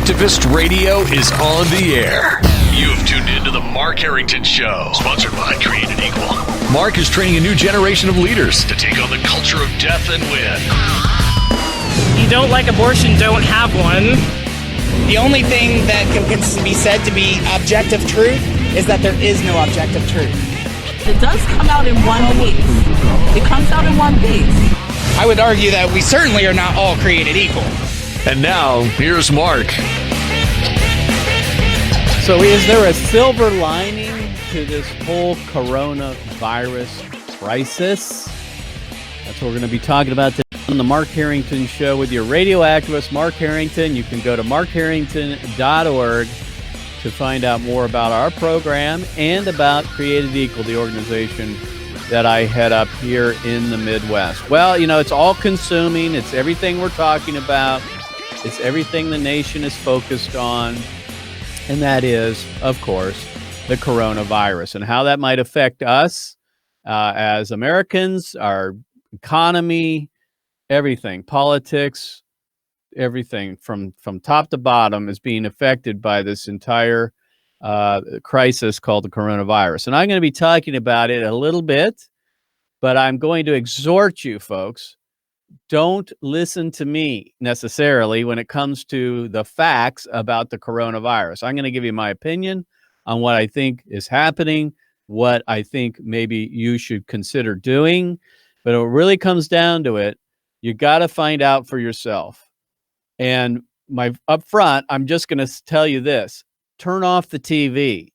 Activist Radio is on the air. You have tuned into the Mark Harrington Show, sponsored by Created Equal. Mark is training a new generation of leaders to take on the culture of death and win. You don't like abortion, don't have one. The only thing that can be said to be objective truth is that there is no objective truth. It does come out in one piece. It comes out in one piece. I would argue that we certainly are not all created equal. And now, here's Mark. So is there a silver lining to this whole coronavirus crisis? That's what we're going to be talking about today on the Mark Harrington Show with your radio activist, Mark Harrington. You can go to markharrington.org to find out more about our program and about Created Equal, the organization that I head up here in the Midwest. Well, you know, it's all consuming. It's everything we're talking about. It's everything the nation is focused on. And that is, of course, the coronavirus and how that might affect us as Americans, our economy, everything, politics, everything from top to bottom is being affected by this entire crisis called the coronavirus. And I'm going to be talking about it a little bit, but I'm going to exhort you folks, don't listen to me necessarily when it comes to the facts about the coronavirus. I'm going to give you my opinion on what I think is happening, what I think maybe you should consider doing. But it really comes down to it. You got to find out for yourself. And up front, I'm just going to tell you this. Turn off the TV.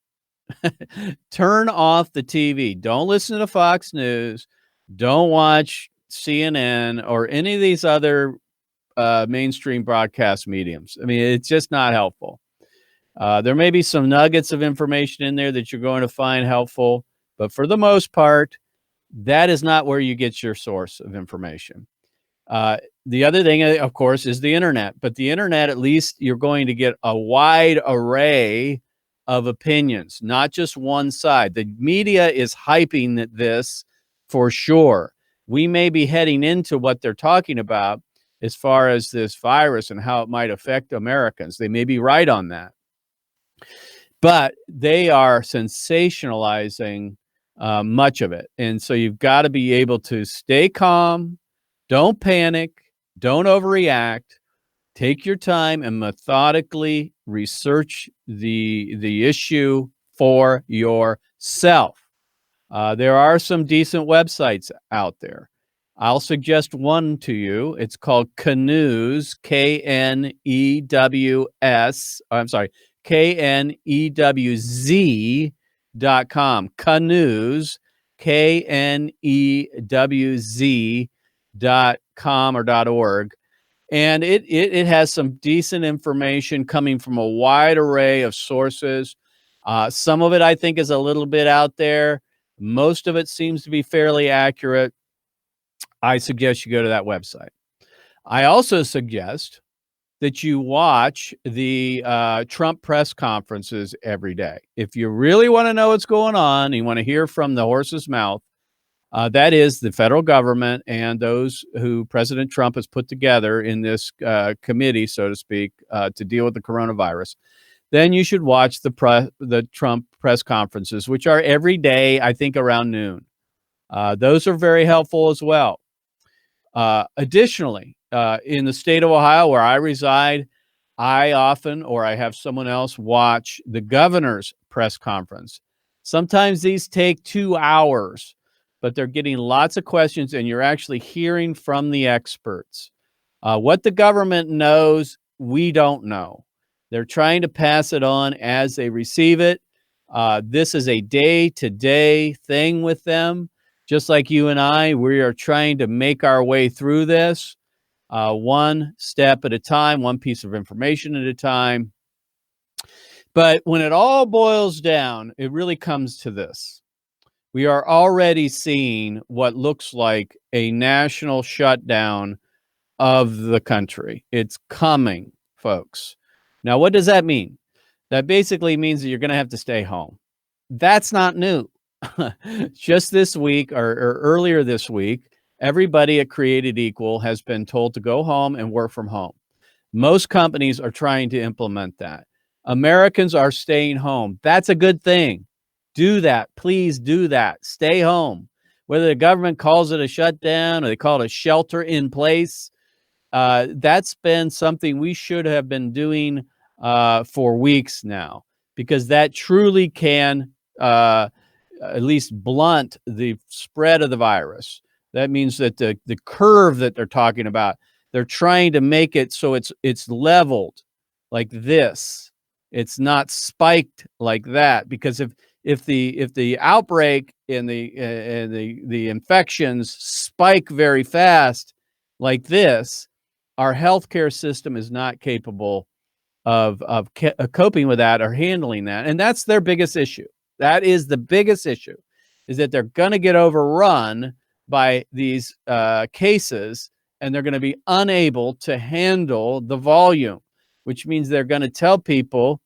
Turn off the TV. Don't listen to Fox News. Don't watch CNN or any of these other mainstream broadcast mediums. I mean, it's just not helpful. There may be some nuggets of information in there that you're going to find helpful, but for the most part, that is not where you get your source of information. The other thing, of course, is the internet. But the internet, at least you're going to get a wide array of opinions, not just one side. The media is hyping this for sure. We may be heading into what they're talking about as far as this virus and how it might affect Americans. They may be right on that. But they are sensationalizing much of it. And so you've got to be able to stay calm, don't panic, don't overreact, take your time and methodically research the issue for yourself. There are some decent websites out there. I'll suggest one to you. It's called Knewz, KNEWZ.com. Knewz, KNEWZ.com or .org. And it has some decent information coming from a wide array of sources. Some of it I think is a little bit out there. Most of it seems to be fairly accurate. I suggest you go to that website. I also suggest that you watch the Trump press conferences every day. If you really want to know what's going on, you want to hear from the horse's mouth, that is the federal government and those who President Trump has put together in this committee, so to speak, to deal with the coronavirus, then you should watch the Trump press conferences, which are every day, I think, around noon. Those are very helpful as well. Additionally, in the state of Ohio, where I reside, I often, or I have someone else watch the governor's press conference. Sometimes these take 2 hours, but they're getting lots of questions and you're actually hearing from the experts. What the government knows, we don't know. They're trying to pass it on as they receive it. This is a day-to-day thing with them. Just like you and I, we are trying to make our way through this one step at a time, one piece of information at a time. But when it all boils down, it really comes to this. We are already seeing what looks like a national shutdown of the country. It's coming, folks. Now, what does that mean? That basically means that you're going to have to stay home. That's not new. Just this week or earlier this week, everybody at Created Equal has been told to go home and work from home. Most companies are trying to implement that. Americans are staying home. That's a good thing. Do that. Please do that. Stay home. Whether the government calls it a shutdown or they call it a shelter in place, that's been something we should have been doing for weeks now, because that truly can at least blunt the spread of the virus. That means that the curve that they're talking about, they're trying to make it so it's leveled like this. It's not spiked like that, because if the outbreak and the infections spike very fast like this, our healthcare system is not capable of coping with that or handling that, and that's their biggest issue. That is the biggest issue, is that they're going to get overrun by these cases, and they're going to be unable to handle the volume, which means they're going to tell people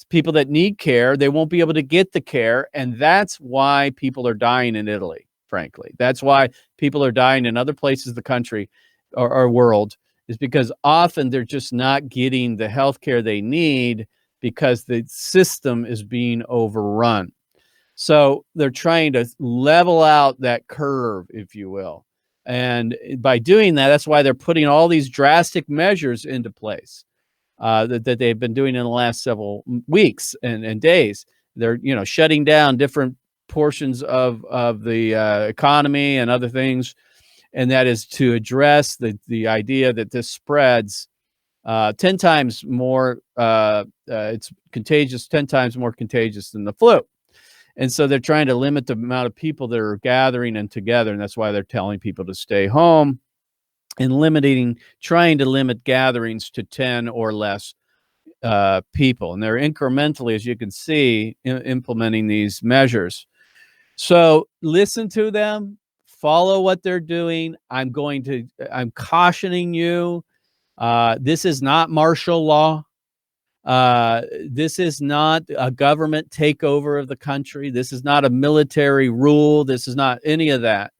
that need care, they won't be able to get the care, and that's why people are dying in Italy. Frankly, that's why people are dying in other places of the country or world, is because often they're just not getting the health care they need because the system is being overrun. So they're trying to level out that curve, if you will. And by doing that, that's why they're putting all these drastic measures into place that they've been doing in the last several weeks and days. They're shutting down different portions of the economy and other things, and that is to address the idea that this spreads 10 times more. It's contagious, 10 times more contagious than the flu. And so they're trying to limit the amount of people that are gathering and together. And that's why they're telling people to stay home and trying to limit gatherings to 10 or less people. And they're incrementally, as you can see, implementing these measures. So listen to them, follow what they're doing. I'm cautioning you. This is not martial law. This is not a government takeover of the country. This is not a military rule. This is not any of that.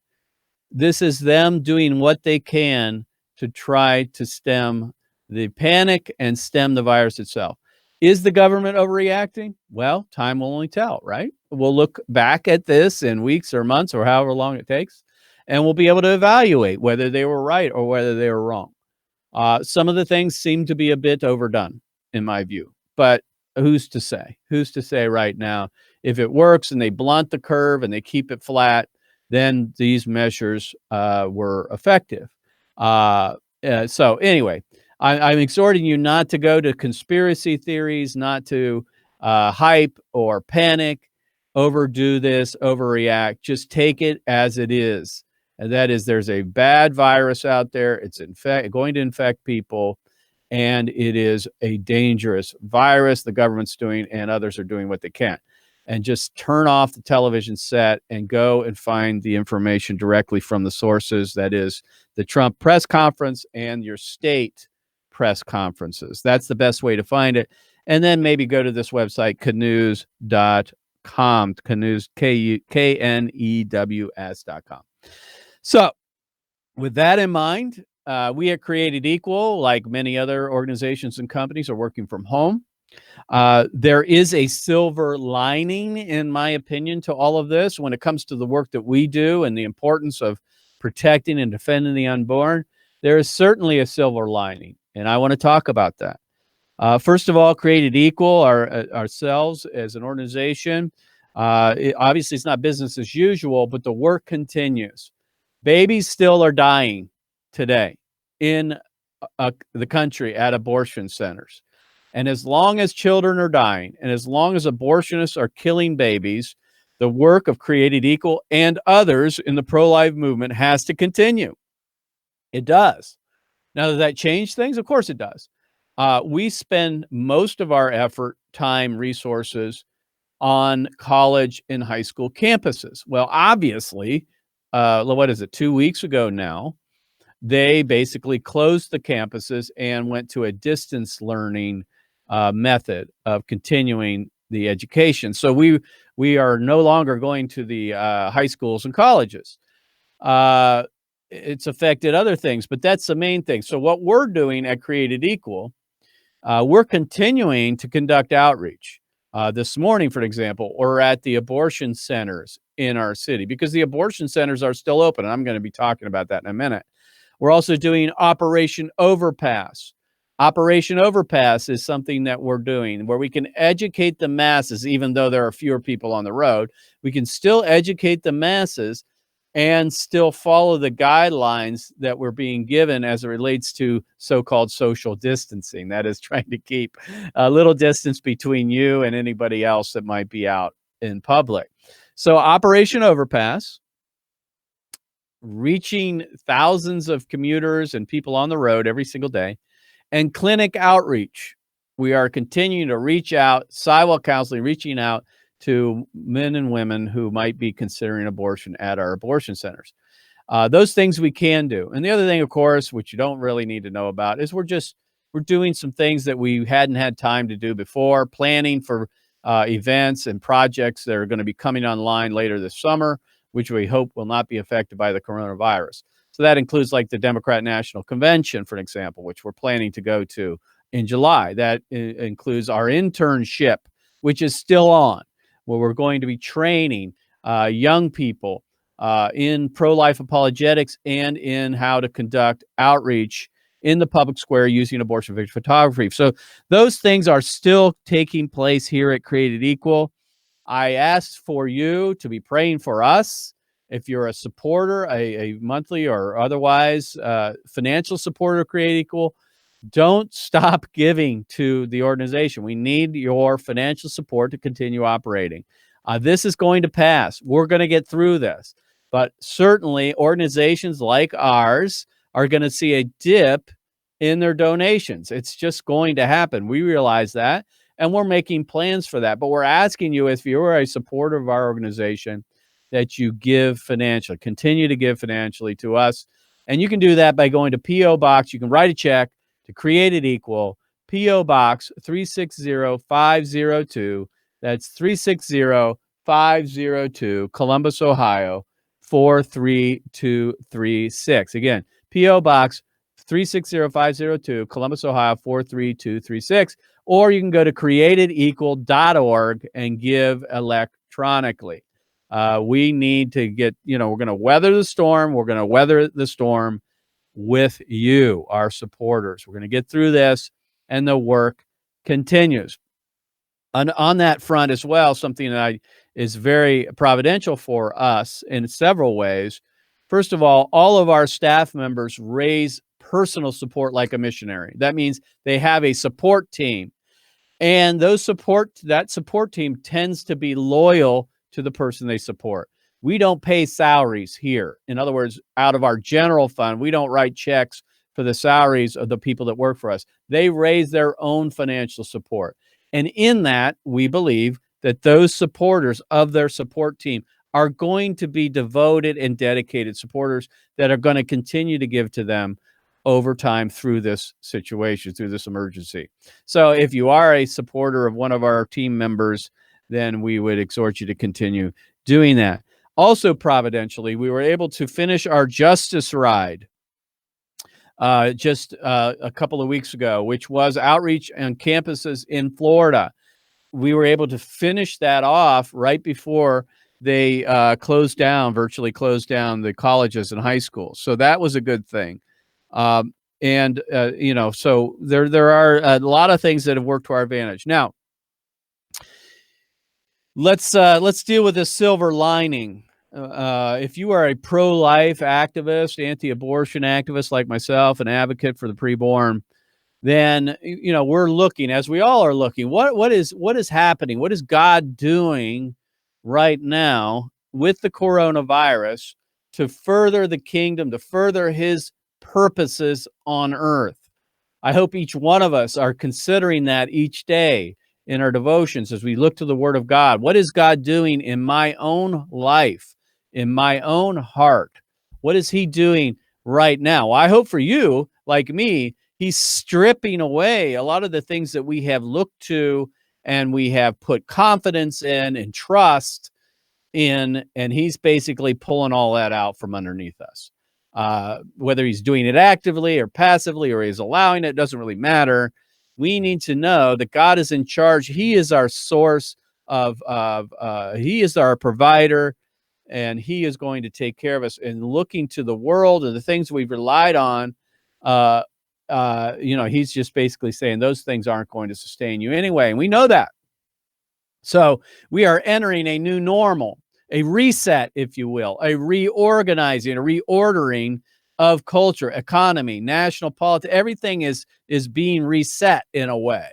This is them doing what they can to try to stem the panic and stem the virus itself. Is the government overreacting? Well, time will only tell, right? We'll look back at this in weeks or months or however long it takes, and we'll be able to evaluate whether they were right or whether they were wrong. Some of the things seem to be a bit overdone, in my view, but who's to say? Who's to say right now? If it works and they blunt the curve and they keep it flat, then these measures were effective. So anyway, I'm exhorting you not to go to conspiracy theories, not to hype or panic, overdo this, overreact. Just take it as it is. And that is, there's a bad virus out there. It's going to infect people, and it is a dangerous virus. The government's doing, and others are doing what they can. And just turn off the television set and go and find the information directly from the sources. That is the Trump press conference and your state press conferences. That's the best way to find it. And then maybe go to this website, knews.com, Knews, KNEWS.com. So with that in mind, we at Created Equal, like many other organizations and companies, are working from home. There is a silver lining, in my opinion, to all of this when it comes to the work that we do and the importance of protecting and defending the unborn. There is certainly a silver lining, and I want to talk about that. First of all, Created Equal, ourselves as an organization, obviously it's not business as usual, but the work continues. Babies still are dying today in the country at abortion centers. And as long as children are dying, and as long as abortionists are killing babies, the work of Created Equal and others in the pro-life movement has to continue. It does. Now, does that change things? Of course it does. We spend most of our effort, time, resources on college and high school campuses. Well, obviously, 2 weeks ago now, they basically closed the campuses and went to a distance learning method of continuing the education. So we are no longer going to the high schools and colleges. it's affected other things, but that's the main thing. So what we're doing at Created Equal, we're continuing to conduct outreach. This morning, for example, we're at the abortion centers in our city because the abortion centers are still open. And I'm going to be talking about that in a minute. We're also doing Operation Overpass. Operation Overpass is something that we're doing where we can educate the masses, even though there are fewer people on the road. We can still educate the masses and still follow the guidelines that we're being given as it relates to so-called social distancing. That is trying to keep a little distance between you and anybody else that might be out in public. So Operation Overpass, reaching thousands of commuters and people on the road every single day, and clinic outreach. We are continuing to reach out, sidewalk counseling, reaching out to men and women who might be considering abortion at our abortion centers. Those things we can do. And the other thing, of course, which you don't really need to know about, is we're doing some things that we hadn't had time to do before, planning for events and projects that are going to be coming online later this summer, which we hope will not be affected by the coronavirus. So that includes like the Democrat National Convention, for example, which we're planning to go to in July. That includes our internship, which is still on, where we're going to be training young people in pro-life apologetics and in how to conduct outreach in the public square using abortion victim photography. So those things are still taking place here at Created Equal. I asked for you to be praying for us. If you're a supporter, a monthly or otherwise financial supporter of Create Equal, don't stop giving to the organization. We need your financial support to continue operating. This is going to pass. We're going to get through this. But certainly organizations like ours are going to see a dip in their donations. It's just going to happen. We realize that, and we're making plans for that. But we're asking you, if you're a supporter of our organization, that you give financially, continue to give financially to us. And you can do that by going to P.O. Box. You can write a check to Created Equal, P.O. Box 360502. That's 360502, Columbus, Ohio, 43236. Again, P.O. Box 360502, Columbus, Ohio, 43236. Or you can go to createdequal.org and give electronically. We need to get, we're going to weather the storm. We're going to weather the storm with you, our supporters. We're going to get through this, and the work continues. On that front as well, something that is very providential for us in several ways. First of all of our staff members raise personal support like a missionary. That means they have a support team, and that support team tends to be loyal to the person they support. We don't pay salaries here. In other words, out of our general fund, we don't write checks for the salaries of the people that work for us. They raise their own financial support. And in that, we believe that those supporters of their support team are going to be devoted and dedicated supporters that are going to continue to give to them over time through this situation, through this emergency. So if you are a supporter of one of our team members, then we would exhort you to continue doing that. Also, providentially, we were able to finish our Justice Ride just a couple of weeks ago, which was outreach on campuses in Florida. We were able to finish that off right before they virtually closed down the colleges and high schools. So that was a good thing. So there are a lot of things that have worked to our advantage. Now, let's deal with this silver lining. If you are a pro-life activist, anti-abortion activist like myself, an advocate for the preborn, then we're looking, as we all are looking, what is happening? What is God doing right now with the coronavirus to further the kingdom, to further his purposes on earth? I hope each one of us are considering that each day in our devotions as we look to the Word of God. What is God doing in my own life, in my own heart? What is he doing right now? Well, I hope for you, like me, he's stripping away a lot of the things that we have looked to and we have put confidence in and trust in, and he's basically pulling all that out from underneath us. Whether he's doing it actively or passively or he's allowing it, doesn't really matter. We need to know that God is in charge. He is our source he is our provider, and he is going to take care of us. And looking to the world and the things we've relied on, he's just basically saying those things aren't going to sustain you anyway. And we know that. So we are entering a new normal, a reset, if you will, a reorganizing, a reordering of culture, economy, national politics. Everything is being reset in a way.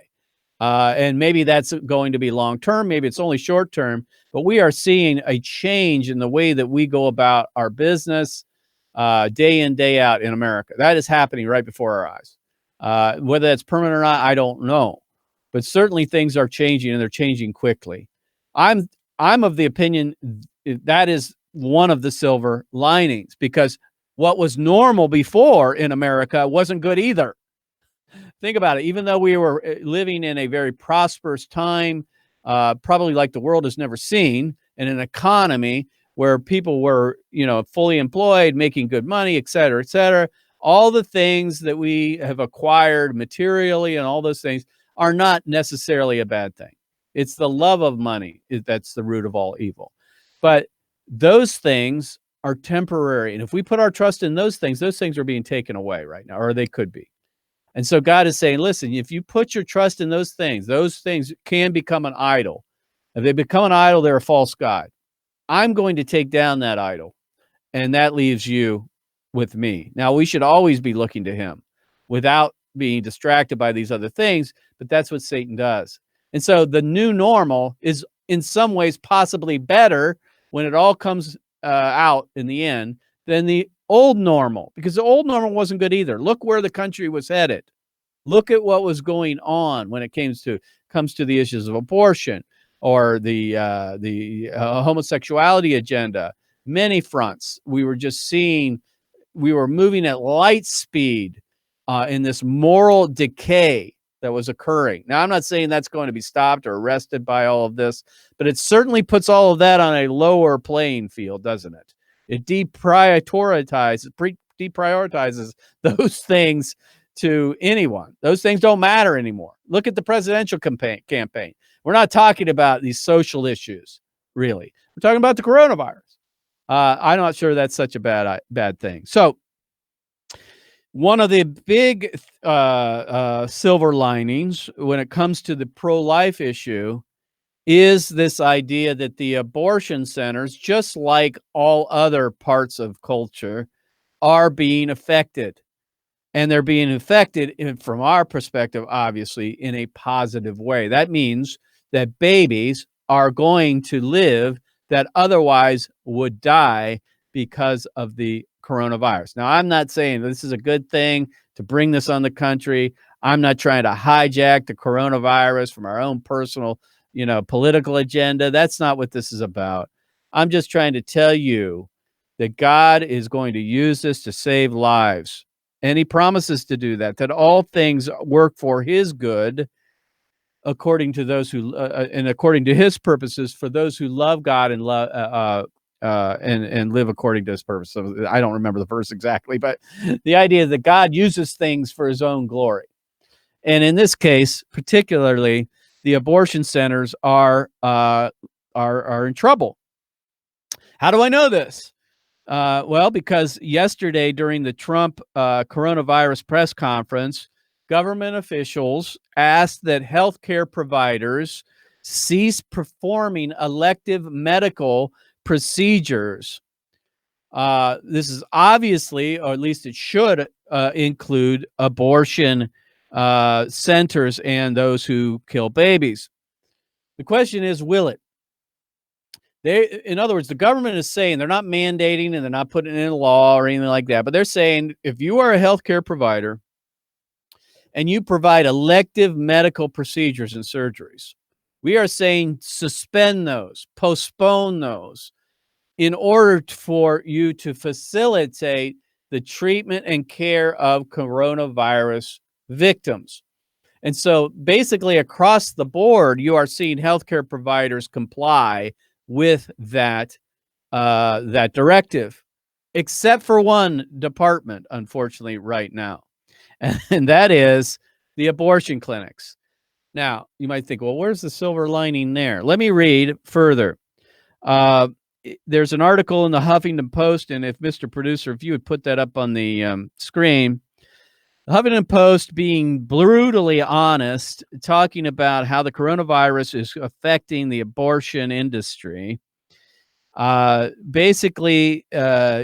And maybe that's going to be long term. Maybe it's only short term. But we are seeing a change in the way that we go about our business day in, day out in America. That is happening right before our eyes. Whether that's permanent or not, I don't know. But certainly things are changing, and they're changing quickly. I'm of the opinion that is one of the silver linings, because what was normal before in America wasn't good either. Think about it. Even though we were living in a very prosperous time, probably like the world has never seen, in an economy where people were, fully employed, making good money, et cetera, all the things that we have acquired materially and all those things are not necessarily a bad thing. It's the love of money that's the root of all evil. But those things are temporary. And if we put our trust in those things are being taken away right now, or they could be. And so God is saying, listen, if you put your trust in those things can become an idol. If they become an idol, they're a false god. I'm going to take down that idol, and that leaves you with me. Now, we should always be looking to him without being distracted by these other things, but that's what Satan does. And so the new normal is in some ways possibly better when it all comes out in the end than the old normal, because the old normal wasn't good either. Look where the country was headed. Look at what was going on when it comes to the issues of abortion or the homosexuality agenda. Many fronts. We were moving at light speed in this moral decay that was occurring. Now, I'm not saying that's going to be stopped or arrested by all of this, but it certainly puts all of that on a lower playing field, doesn't it? It deprioritizes those things to anyone. Those things don't matter anymore. Look at the presidential campaign. We're not talking about these social issues, really. We're talking about the coronavirus. I'm not sure that's such a bad thing. So one of the big silver linings when it comes to the pro-life issue is this idea that the abortion centers, just like all other parts of culture, are being affected. And they're being affected, from our perspective, obviously, in a positive way. That means that babies are going to live that otherwise would die because of the coronavirus. Now, I'm not saying this is a good thing to bring this on the country. I'm not trying to hijack the coronavirus from our own personal, political agenda. That's not what this is about. I'm just trying to tell you that God is going to use this to save lives. And he promises to do that all things work for his good, according to those who, and according to his purposes for those who love God and and live according to his purpose. So I don't remember the verse exactly, but the idea that God uses things for his own glory. And in this case, particularly, the abortion centers are in trouble. How do I know this? Well, because yesterday during the Trump coronavirus press conference, government officials asked that healthcare providers cease performing elective medical procedures. This is obviously, or at least it should include abortion centers and those who kill babies. The question is, will it? In other words, the government is saying, they're not mandating and they're not putting it in law or anything like that, but they're saying if you are a healthcare provider and you provide elective medical procedures and surgeries, we are saying suspend those, postpone those, in order for you to facilitate the treatment and care of coronavirus victims. And so basically across the board, you are seeing healthcare providers comply with that directive. except for one department, unfortunately, right now, and that is the abortion clinics. Now, you might think, well, where's the silver lining there? Let me read further. There's an article in the Huffington Post, and if Mr. Producer, if you would put that up on the screen, the Huffington Post being brutally honest, talking about how the coronavirus is affecting the abortion industry. Basically, there's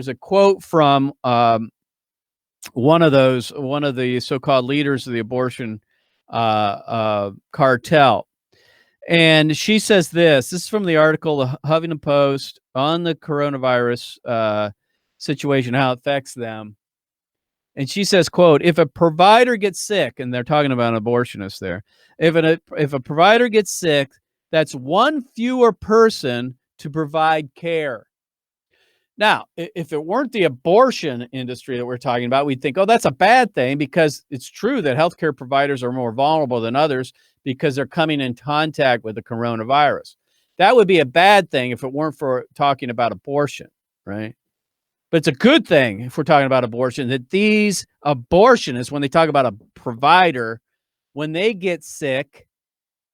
a quote from one of the so-called leaders of the abortion cartel. And she says this is from the article, the Huffington Post, on the coronavirus situation, how it affects them. And she says, quote, if a provider gets sick, and they're talking about an abortionist there, if a provider gets sick, that's one fewer person to provide care. Now, if it weren't the abortion industry that we're talking about, we'd think, oh, that's a bad thing, because it's true that healthcare providers are more vulnerable than others because they're coming in contact with the coronavirus. That would be a bad thing if it weren't for talking about abortion, right? But it's a good thing if we're talking about abortion, that these abortionists, when they talk about a provider, when they get sick,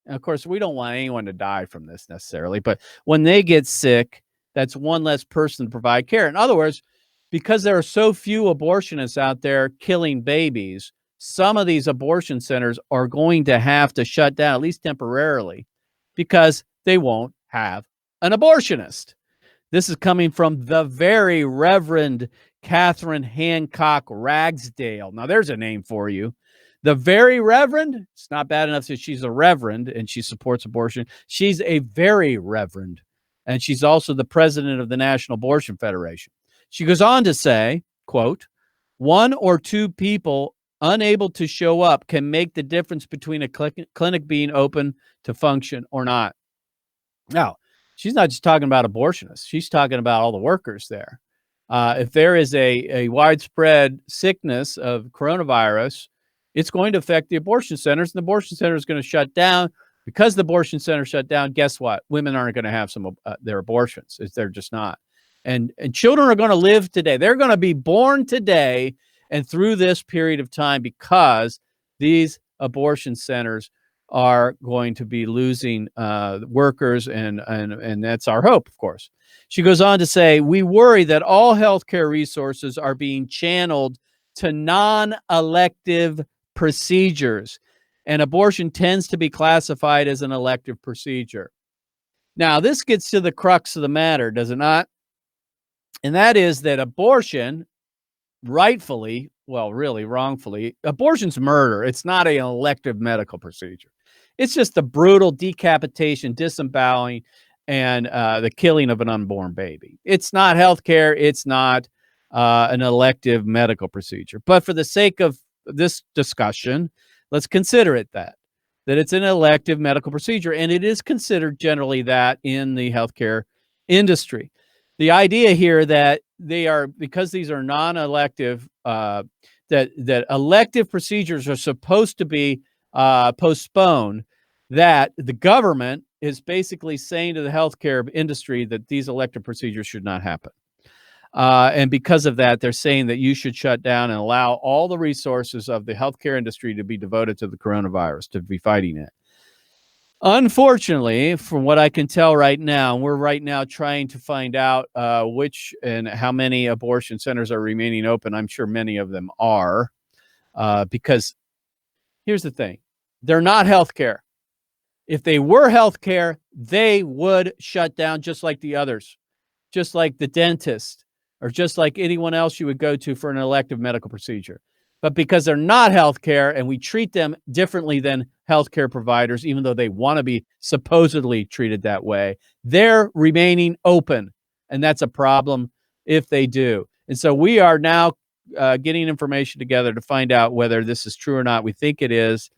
and of course, we don't want anyone to die from this necessarily, but when they get sick, that's one less person to provide care. In other words, because there are so few abortionists out there killing babies, some of these abortion centers are going to have to shut down, at least temporarily, because they won't have an abortionist. This is coming from the very Reverend Catherine Hancock Ragsdale. Now, there's a name for you. The very Reverend. It's not bad enough that she's a reverend and she supports abortion. She's a very reverend. And she's also the president of the National Abortion Federation. She goes on to say, quote, one or two people unable to show up can make the difference between a clinic being open to function or not. Now, she's not just talking about abortionists. She's talking about all the workers there. If there is a widespread sickness of coronavirus, it's going to affect the abortion centers, and the abortion center is going to shut down. Because the abortion center shut down, guess what? Women aren't going to have their abortions. They're just not. And children are going to live today. They're going to be born today and through this period of time, because these abortion centers are going to be losing workers, and that's our hope, of course. She goes on to say, we worry that all healthcare resources are being channeled to non-elective procedures, and abortion tends to be classified as an elective procedure. Now, this gets to the crux of the matter, does it not? And that is that abortion, rightfully, well, really wrongfully, abortion's murder. It's not an elective medical procedure. It's just the brutal decapitation, disemboweling, and the killing of an unborn baby. It's not healthcare. It's not an elective medical procedure. But for the sake of this discussion, let's consider it that it's an elective medical procedure, and it is considered generally that in the healthcare industry. The idea here that they are, because these are non-elective, that elective procedures are supposed to be postponed, that the government is basically saying to the healthcare industry that these elective procedures should not happen. And because of that, they're saying that you should shut down and allow all the resources of the healthcare industry to be devoted to the coronavirus, to be fighting it. Unfortunately, from what I can tell right now, we're right now trying to find out which and how many abortion centers are remaining open. I'm sure many of them are, because here's the thing. They're not healthcare. If they were healthcare, they would shut down just like the others, just like the dentist, or just like anyone else you would go to for an elective medical procedure. But because they're not healthcare and we treat them differently than healthcare providers, even though they want to be supposedly treated that way, they're remaining open. And that's a problem if they do. And so we are now getting information together to find out whether this is true or not. We think it is.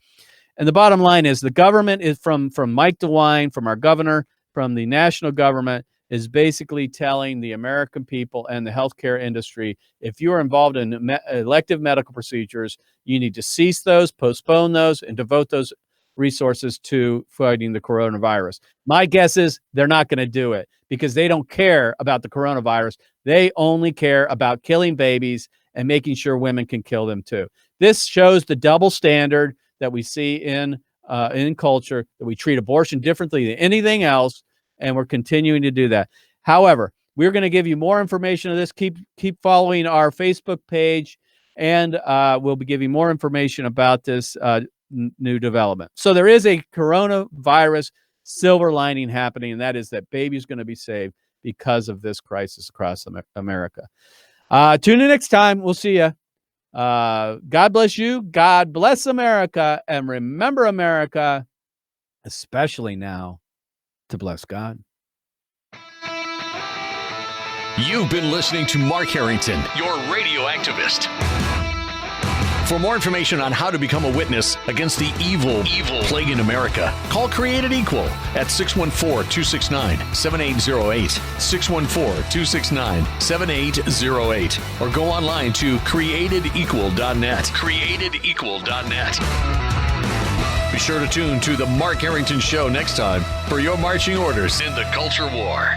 And the bottom line is the government is from Mike DeWine, from our governor, from the national government, is basically telling the American people and the healthcare industry, if you are involved in elective medical procedures, you need to cease those, postpone those, and devote those resources to fighting the coronavirus. My guess is they're not going to do it because they don't care about the coronavirus. They only care about killing babies and making sure women can kill them too. This shows the double standard that we see in culture, that we treat abortion differently than anything else, and we're continuing to do that. However, we're going to give you more information on this. Keep following our Facebook page, and we'll be giving more information about this new development. So there is a coronavirus silver lining happening, and that is that baby's going to be saved because of this crisis across America. Tune in next time. We'll see you. God bless you. God bless America. And remember, America, especially now, to bless God. You've been listening to Mark Harrington, your radio activist. For more information on how to become a witness against the evil plague in America, call Created Equal at 614-269-7808, 614-269-7808, or go online to createdequal.net, createdequal.net. Be sure to tune to The Mark Harrington Show next time for your marching orders in the culture war.